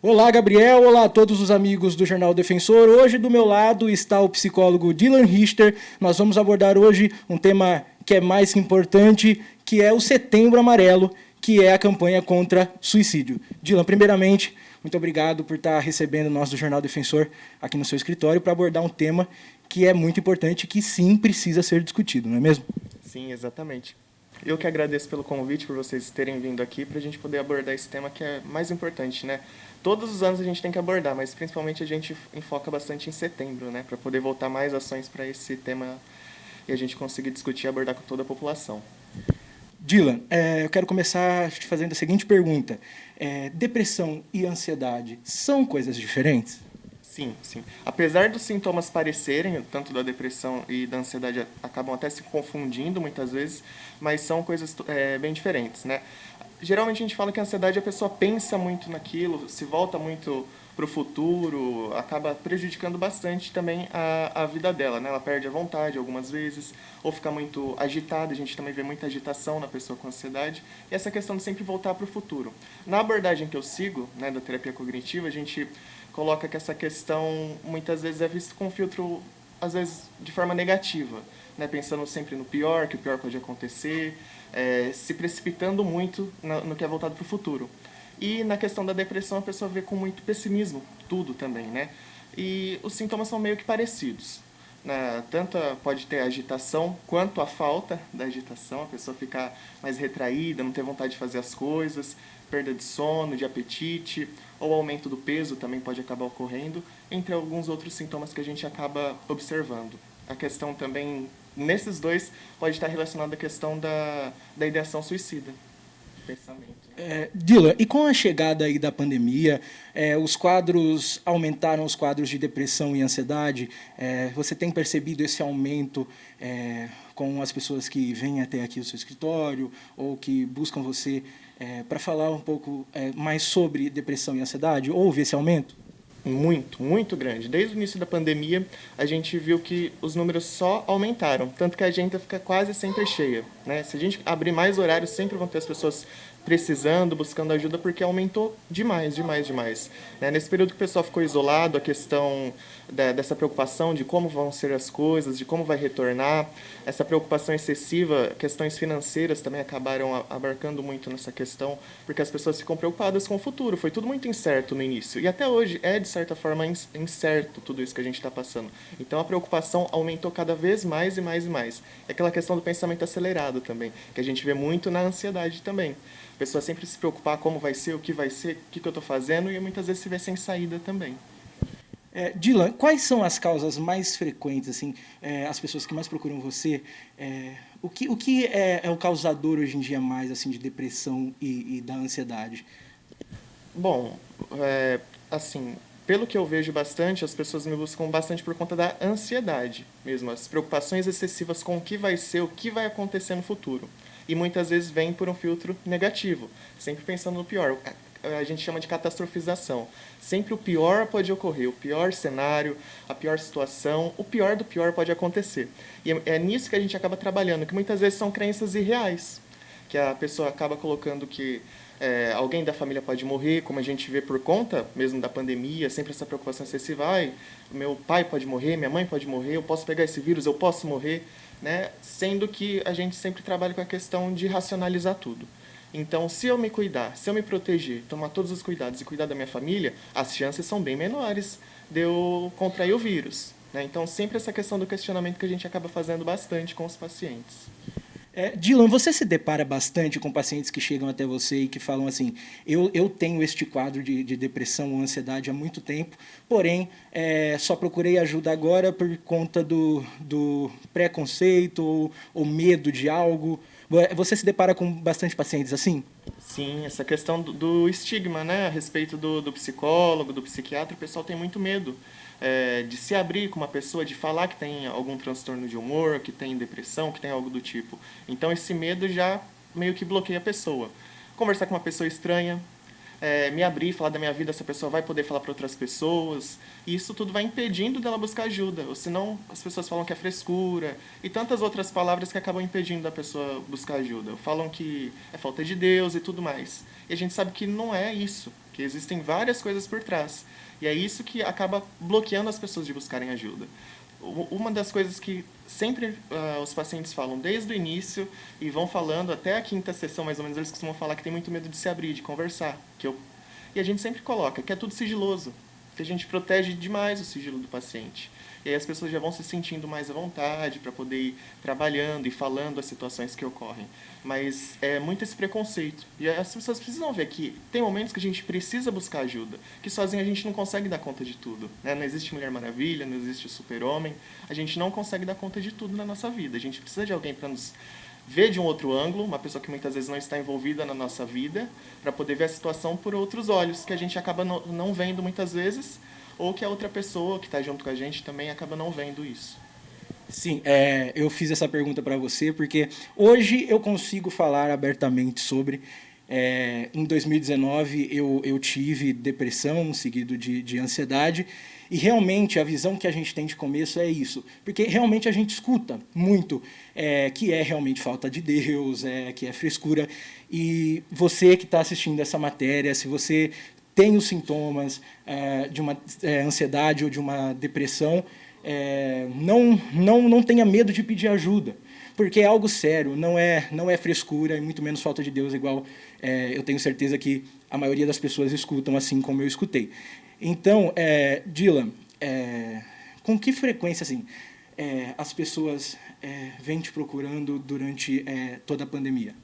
Olá, Gabriel. Olá a todos os amigos do Jornal Defensor. Hoje do meu lado está o psicólogo Dylan Richter. Nós vamos abordar hoje um tema que é mais que importante, que é o Setembro Amarelo, que é a campanha contra suicídio. Dylan, primeiramente, muito obrigado por estar recebendo nós do Jornal Defensor aqui no seu escritório para abordar um tema que é muito importante e que sim precisa ser discutido, não é mesmo? Sim, exatamente. Eu que agradeço pelo convite, por vocês terem vindo aqui para a gente poder abordar esse tema que é mais importante, né? Todos os anos a gente tem que abordar, mas principalmente a gente enfoca bastante em setembro, né? Para poder voltar mais ações para esse tema e a gente conseguir discutir e abordar com toda a população. Dylan, eu quero começar te fazendo a seguinte pergunta. Depressão e ansiedade são coisas diferentes? Sim, sim. Apesar dos sintomas parecerem, tanto da depressão e da ansiedade acabam até se confundindo muitas vezes, mas são coisas bem diferentes, né? Geralmente a gente fala que a ansiedade a pessoa pensa muito naquilo, se volta muito para o futuro, acaba prejudicando bastante também a vida dela, né? Ela perde a vontade algumas vezes, ou fica muito agitada, a gente também vê muita agitação na pessoa com ansiedade, e essa questão de sempre voltar para o futuro. Na abordagem que eu sigo, né, da terapia cognitiva, a gente coloca que essa questão muitas vezes é vista com um filtro, às vezes, de forma negativa, né? Pensando sempre no pior, que o pior pode acontecer, se precipitando muito no que é voltado para o futuro. E na questão da depressão, a pessoa vê com muito pessimismo tudo também, né? E os sintomas são meio que parecidos. Tanto pode ter agitação quanto a falta da agitação, a pessoa ficar mais retraída, não ter vontade de fazer as coisas, perda de sono, de apetite, ou aumento do peso também pode acabar ocorrendo, entre alguns outros sintomas que a gente acaba observando. A questão também, nesses dois, pode estar relacionada à questão da ideação suicida, pensamento. Dylan, e com a chegada aí da pandemia, os quadros aumentaram, os quadros de depressão e ansiedade. Você tem percebido esse aumento com as pessoas que vêm até aqui o seu escritório ou que buscam você para falar um pouco mais sobre depressão e ansiedade? Houve esse aumento? Muito, muito grande. Desde o início da pandemia, a gente viu que os números só aumentaram, tanto que a agenda fica quase sempre cheia, né? Se a gente abrir mais horários, sempre vão ter as pessoas precisando, buscando ajuda, porque aumentou demais, demais, demais. Né? Nesse período que o pessoal ficou isolado, a questão dessa preocupação de como vão ser as coisas, de como vai retornar, essa preocupação excessiva, questões financeiras também acabaram abarcando muito nessa questão, porque as pessoas ficam preocupadas com o futuro. Foi tudo muito incerto no início, e até hoje é, de certa forma, incerto tudo isso que a gente está passando. Então a preocupação aumentou cada vez mais e mais e mais. É aquela questão do pensamento acelerado também, que a gente vê muito na ansiedade também. A pessoa sempre se preocupar como vai ser, o que eu estou fazendo, e muitas vezes se vê sem saída também. Dylan, quais são as causas mais frequentes, assim, as pessoas que mais procuram você? O que é o causador hoje em dia mais assim de depressão e da ansiedade? Bom, assim, pelo que eu vejo bastante, as pessoas me buscam bastante por conta da ansiedade mesmo, as preocupações excessivas com o que vai ser, o que vai acontecer no futuro. E muitas vezes vem por um filtro negativo, sempre pensando no pior. A gente chama de catastrofização. Sempre o pior pode ocorrer, o pior cenário, a pior situação, o pior do pior pode acontecer. E é nisso que a gente acaba trabalhando, que muitas vezes são crenças irreais, que a pessoa acaba colocando que alguém da família pode morrer, como a gente vê por conta mesmo da pandemia, sempre essa preocupação excessiva, meu pai pode morrer, minha mãe pode morrer, eu posso pegar esse vírus, eu posso morrer, né? Sendo que a gente sempre trabalha com a questão de racionalizar tudo. Então, se eu me cuidar, se eu me proteger, tomar todos os cuidados e cuidar da minha família, as chances são bem menores de eu contrair o vírus, né? Então, sempre essa questão do questionamento que a gente acaba fazendo bastante com os pacientes. Dylan, você se depara bastante com pacientes que chegam até você e que falam assim, eu tenho este quadro de depressão ou ansiedade há muito tempo, porém, só procurei ajuda agora por conta do preconceito ou medo de algo. Você se depara com bastante pacientes assim? Sim, essa questão do estigma, né, a respeito do psicólogo, do psiquiatra, o pessoal tem muito medo de se abrir com uma pessoa, de falar que tem algum transtorno de humor, que tem depressão, que tem algo do tipo. Então esse medo já meio que bloqueia a pessoa. Conversar com uma pessoa estranha, me abrir, falar da minha vida, essa pessoa vai poder falar para outras pessoas, e isso tudo vai impedindo dela buscar ajuda, ou senão as pessoas falam que é frescura, e tantas outras palavras que acabam impedindo da pessoa buscar ajuda. Falam que é falta de Deus e tudo mais. E a gente sabe que não é isso, que existem várias coisas por trás. E é isso que acaba bloqueando as pessoas de buscarem ajuda. Uma das coisas que sempre os pacientes falam desde o início e vão falando até a quinta sessão, mais ou menos, eles costumam falar que tem muito medo de se abrir, de conversar. E a gente sempre coloca que é tudo sigiloso, que a gente protege demais o sigilo do paciente. E aí as pessoas já vão se sentindo mais à vontade para poder ir trabalhando e falando as situações que ocorrem. Mas é muito esse preconceito. E as pessoas precisam ver que tem momentos que a gente precisa buscar ajuda, que sozinho a gente não consegue dar conta de tudo, né? Não existe Mulher Maravilha, não existe o Super-Homem. A gente não consegue dar conta de tudo na nossa vida. A gente precisa de alguém para nos ver de um outro ângulo, uma pessoa que muitas vezes não está envolvida na nossa vida, para poder ver a situação por outros olhos, que a gente acaba não vendo muitas vezes, ou que a outra pessoa que está junto com a gente também acaba não vendo isso. Sim, eu fiz essa pergunta para você porque hoje eu consigo falar abertamente sobre. Em 2019 eu tive depressão seguido de ansiedade e realmente a visão que a gente tem de começo é isso, porque realmente a gente escuta muito que é realmente falta de Deus, que é frescura, e você que está assistindo essa matéria, se você tem os sintomas de uma ansiedade ou de uma depressão, não tenha medo de pedir ajuda, porque é algo sério, não é frescura e muito menos falta de Deus, igual eu tenho certeza que a maioria das pessoas escutam assim como eu escutei. Então, Dylan, com que frequência assim, as pessoas vêm te procurando durante toda a pandemia?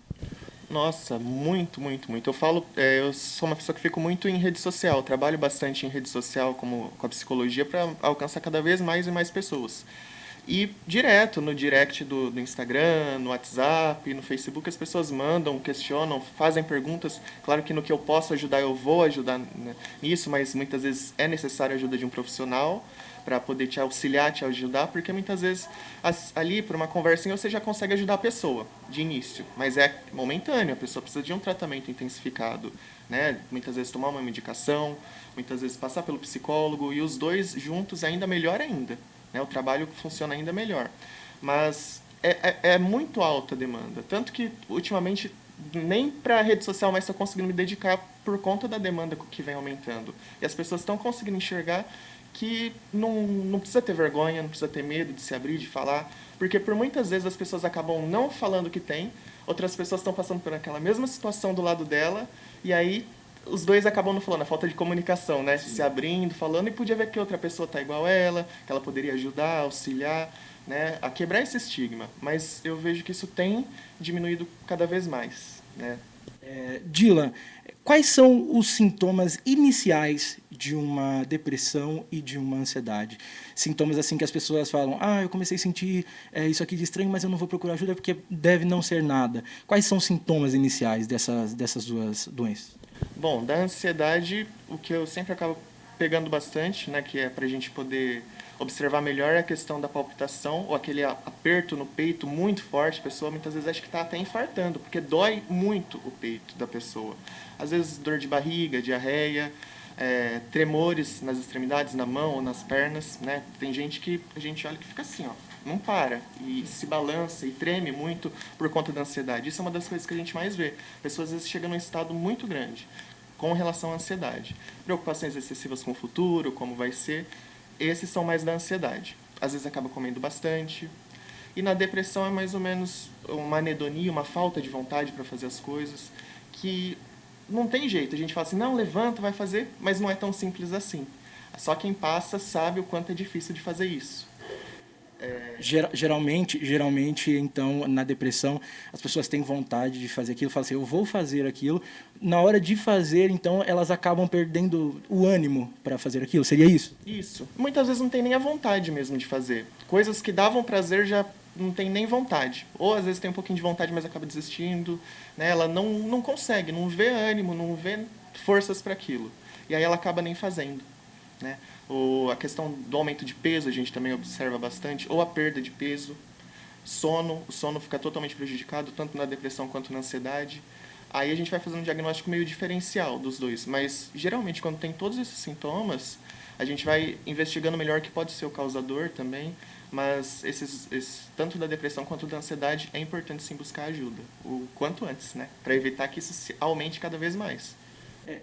Nossa, muito, muito, muito. Eu sou uma pessoa que fico muito em rede social, trabalho bastante em rede social com a psicologia para alcançar cada vez mais e mais pessoas. E direto no direct do Instagram, no WhatsApp, no Facebook, as pessoas mandam, questionam, fazem perguntas. Claro que no que eu posso ajudar, eu vou ajudar nisso, mas muitas vezes é necessário a ajuda de um profissional para poder te auxiliar, te ajudar, porque muitas vezes ali, por uma conversinha, você já consegue ajudar a pessoa de início, mas é momentâneo, a pessoa precisa de um tratamento intensificado, né? Muitas vezes tomar uma medicação, muitas vezes passar pelo psicólogo, e os dois juntos ainda melhor ainda, né? O trabalho funciona ainda melhor. Mas é muito alta a demanda, tanto que ultimamente nem para a rede social mais estou conseguindo me dedicar por conta da demanda que vem aumentando. E as pessoas estão conseguindo enxergar que não precisa ter vergonha, não precisa ter medo de se abrir, de falar, porque por muitas vezes as pessoas acabam não falando o que tem, outras pessoas estão passando por aquela mesma situação do lado dela, e aí os dois acabam não falando, a falta de comunicação, né? Sim. Se abrindo, falando, e podia ver que outra pessoa está igual a ela, que ela poderia ajudar, auxiliar, né? A quebrar esse estigma. Mas eu vejo que isso tem diminuído cada vez mais, né? Dylan, quais são os sintomas iniciais de uma depressão e de uma ansiedade? Sintomas assim que as pessoas falam, eu comecei a sentir isso aqui de estranho, mas eu não vou procurar ajuda porque deve não ser nada. Quais são os sintomas iniciais dessas duas doenças? Bom, da ansiedade, o que eu sempre acabo pegando bastante, né, que é para a gente poder observar melhor a questão da palpitação, ou aquele aperto no peito muito forte, a pessoa muitas vezes acha que está até infartando, porque dói muito o peito da pessoa. Às vezes dor de barriga, diarreia, tremores nas extremidades, na mão ou nas pernas, né? Tem gente que a gente olha que fica assim, ó, não para, e se balança e treme muito por conta da ansiedade. Isso é uma das coisas que a gente mais vê. Pessoas às vezes chegam num estado muito grande com relação à ansiedade. Preocupações excessivas com o futuro, como vai ser. Esses são mais da ansiedade. Às vezes acaba comendo bastante. E na depressão é mais ou menos uma anedonia, uma falta de vontade para fazer as coisas, que não tem jeito. A gente fala assim, não, levanta, vai fazer, mas não é tão simples assim. Só quem passa sabe o quanto é difícil de fazer isso. Geralmente, então, na depressão, as pessoas têm vontade de fazer aquilo, falam assim, eu vou fazer aquilo. Na hora de fazer, então, elas acabam perdendo o ânimo para fazer aquilo. Seria isso? Isso. Muitas vezes não tem nem a vontade mesmo de fazer. Coisas que davam prazer já não tem nem vontade. Ou às vezes tem um pouquinho de vontade, mas acaba desistindo. Né? Ela não consegue, não vê ânimo, não vê forças para aquilo. E aí ela acaba nem fazendo. Né? Ou a questão do aumento de peso a gente também observa bastante, ou a perda de peso, o sono fica totalmente prejudicado, tanto na depressão quanto na ansiedade. Aí a gente vai fazendo um diagnóstico meio diferencial dos dois, mas geralmente quando tem todos esses sintomas, a gente vai investigando melhor o que pode ser o causador também, mas tanto da depressão quanto da ansiedade é importante sim buscar ajuda, o quanto antes, né? Para evitar que isso aumente cada vez mais.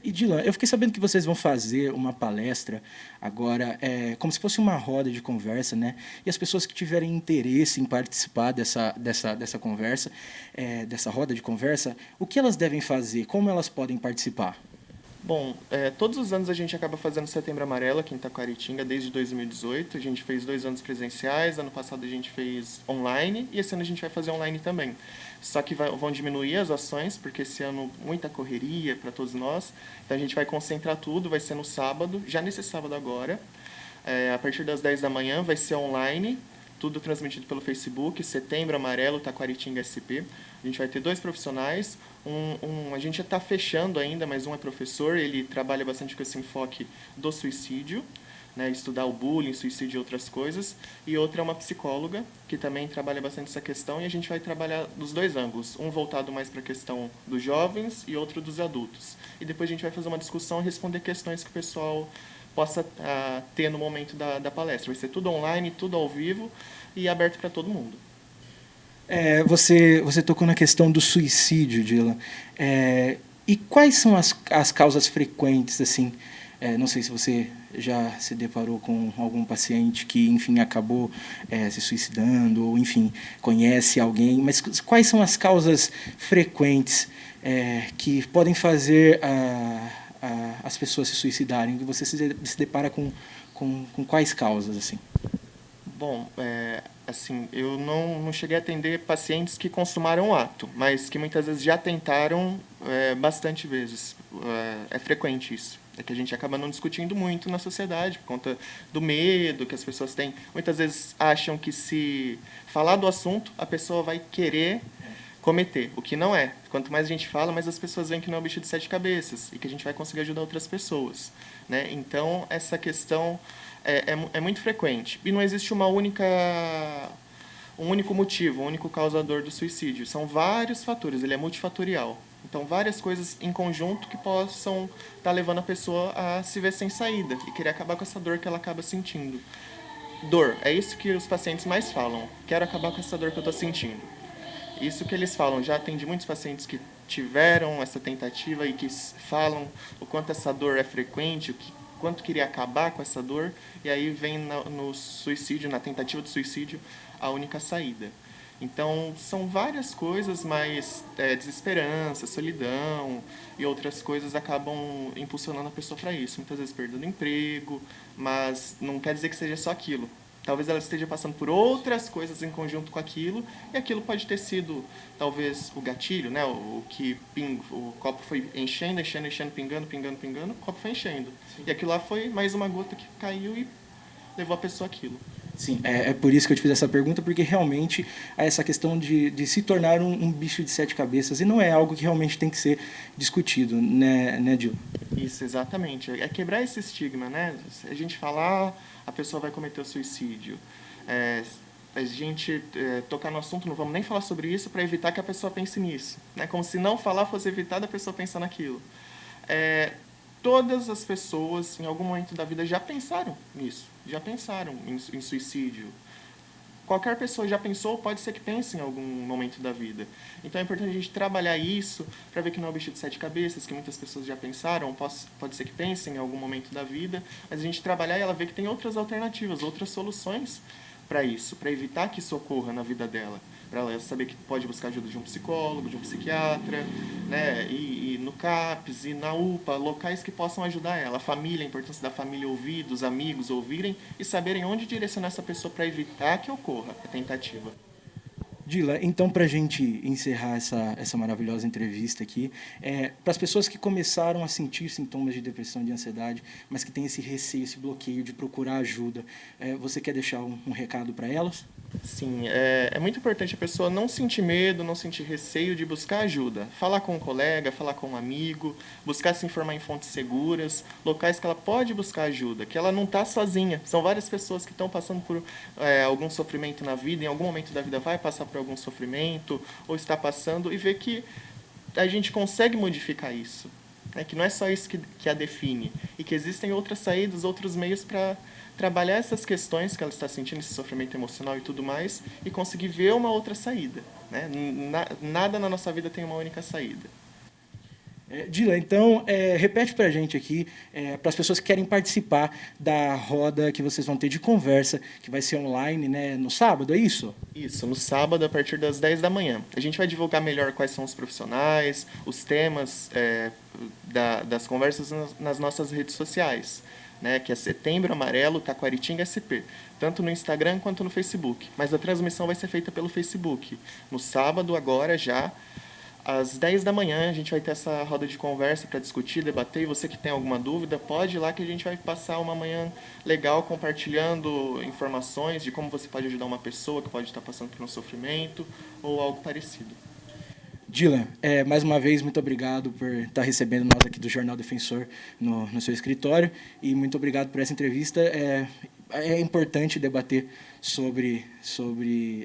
E Dylan, eu fiquei sabendo que vocês vão fazer uma palestra agora, como se fosse uma roda de conversa, né? E as pessoas que tiverem interesse em participar dessa conversa, dessa roda de conversa, o que elas devem fazer? Como elas podem participar? Bom, todos os anos a gente acaba fazendo Setembro Amarelo aqui em Taquaritinga, desde 2018. A gente fez 2 anos presenciais, ano passado a gente fez online e esse ano a gente vai fazer online também. Só que vão diminuir as ações, porque esse ano muita correria para todos nós. Então a gente vai concentrar tudo, vai ser no sábado, já nesse sábado agora. A partir das 10 da manhã vai ser online, tudo transmitido pelo Facebook, Setembro Amarelo, Taquaritinga SP. A gente vai ter 2 profissionais, a gente já está fechando ainda, mas um é professor, ele trabalha bastante com esse enfoque do suicídio, né, estudar o bullying, suicídio e outras coisas, e outra é uma psicóloga, que também trabalha bastante essa questão, e a gente vai trabalhar dos 2 ângulos, um voltado mais para a questão dos jovens e outro dos adultos. E depois a gente vai fazer uma discussão e responder questões que o pessoal possa ter no momento da palestra. Vai ser tudo online, tudo ao vivo e aberto para todo mundo. Você tocou na questão do suicídio, Dylan. E quais são as causas frequentes, assim? Não sei se você já se deparou com algum paciente que, enfim, acabou se suicidando, ou, enfim, conhece alguém, mas quais são as causas frequentes que podem fazer as pessoas se suicidarem? Você se depara com quais causas, assim? Bom, assim, eu não cheguei a atender pacientes que consumaram o ato, mas que muitas vezes já tentaram bastante vezes. É frequente isso. É que a gente acaba não discutindo muito na sociedade, por conta do medo que as pessoas têm. Muitas vezes acham que se falar do assunto, a pessoa vai querer cometer, o que não é. Quanto mais a gente fala, mais as pessoas veem que não é um bicho de 7 cabeças e que a gente vai conseguir ajudar outras pessoas, né? Então, essa questão é muito frequente. E não existe um único motivo, um único causador do suicídio. São vários fatores, ele é multifatorial. Então, várias coisas em conjunto que possam estar levando a pessoa a se ver sem saída e querer acabar com essa dor que ela acaba sentindo. Dor, é isso que os pacientes mais falam. Quero acabar com essa dor que eu estou sentindo. Isso que eles falam. Já atendi muitos pacientes que tiveram essa tentativa e que falam o quanto essa dor é frequente, quanto queria acabar com essa dor, e aí vem no suicídio, na tentativa de suicídio, a única saída. Então, são várias coisas, mas desesperança, solidão e outras coisas acabam impulsionando a pessoa para isso. Muitas vezes perdendo emprego, mas não quer dizer que seja só aquilo. Talvez ela esteja passando por outras coisas em conjunto com aquilo, e aquilo pode ter sido, talvez, o gatilho, né? O copo foi enchendo, pingando, o copo foi enchendo. Sim. E aquilo lá foi mais uma gota que caiu e levou a pessoa àquilo. Sim, é por isso que eu te fiz essa pergunta, porque realmente há essa questão de se tornar um bicho de 7 cabeças, e não é algo que realmente tem que ser discutido, né, Dil? Isso, exatamente. É quebrar esse estigma, né? A gente falar, a pessoa vai cometer o suicídio. A gente tocar no assunto, não vamos nem falar sobre isso para evitar que a pessoa pense nisso, né? Como se não falar fosse evitar da pessoa pensar naquilo. Todas as pessoas, em algum momento da vida, já pensaram nisso, já pensaram em suicídio. Qualquer pessoa já pensou, pode ser que pense em algum momento da vida. Então é importante a gente trabalhar isso para ver que não é um bicho de 7 cabeças, que muitas pessoas já pensaram, pode ser que pensem em algum momento da vida, mas a gente trabalhar e ela ver que tem outras alternativas, outras soluções para isso, para evitar que isso ocorra na vida dela. Para ela saber que pode buscar ajuda de um psicólogo, de um psiquiatra, né? E no CAPS, e na UPA, locais que possam ajudar ela. A família, a importância da família ouvir, dos amigos ouvirem e saberem onde direcionar essa pessoa para evitar que ocorra a tentativa. Dila, então, para a gente encerrar essa maravilhosa entrevista aqui, para as pessoas que começaram a sentir sintomas de depressão e de ansiedade, mas que têm esse receio, esse bloqueio de procurar ajuda, você quer deixar um recado para elas? Sim, é muito importante a pessoa não sentir medo, não sentir receio de buscar ajuda. Falar com um colega, falar com um amigo, buscar se informar em fontes seguras, locais que ela pode buscar ajuda, que ela não está sozinha. São várias pessoas que estão passando por algum sofrimento na vida, em algum momento da vida vai passar por algum sofrimento, ou está passando, e ver que a gente consegue modificar isso. Que não é só isso que a define, e que existem outras saídas, outros meios para trabalhar essas questões que ela está sentindo, esse sofrimento emocional e tudo mais, e conseguir ver uma outra saída. Né? Nada na nossa vida tem uma única saída. Dylan, então, repete para a gente aqui, para as pessoas que querem participar da roda que vocês vão ter de conversa, que vai ser online, né, no sábado, é isso? Isso, no sábado, a partir das 10 da manhã. A gente vai divulgar melhor quais são os profissionais, os temas das conversas nas nossas redes sociais, né, que é Setembro Amarelo Taquaritinga SP, tanto no Instagram quanto no Facebook. Mas a transmissão vai ser feita pelo Facebook. No sábado, agora já, às 10 da manhã, a gente vai ter essa roda de conversa para discutir, debater. E você que tem alguma dúvida, pode ir lá que a gente vai passar uma manhã legal compartilhando informações de como você pode ajudar uma pessoa que pode estar passando por um sofrimento ou algo parecido. Dylan, mais uma vez, muito obrigado por estar recebendo nós aqui do Jornal Defensor no seu escritório e muito obrigado por essa entrevista. É importante debater sobre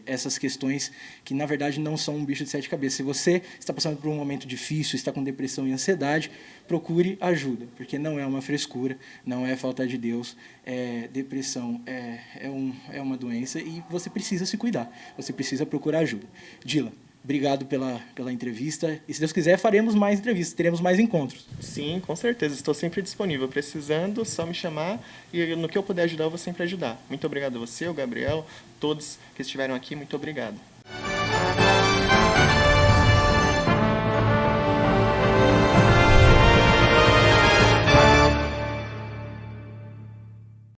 essas questões que, na verdade, não são um bicho de sete cabeças. Se você está passando por um momento difícil, está com depressão e ansiedade, procure ajuda, porque não é uma frescura, não é falta de Deus. Depressão é uma doença e você precisa se cuidar, você precisa procurar ajuda. Dylan, obrigado pela entrevista. E, se Deus quiser, faremos mais entrevistas, teremos mais encontros. Sim, com certeza. Estou sempre disponível. Precisando, só me chamar. E no que eu puder ajudar, eu vou sempre ajudar. Muito obrigado a você, o Gabriel, todos que estiveram aqui. Muito obrigado.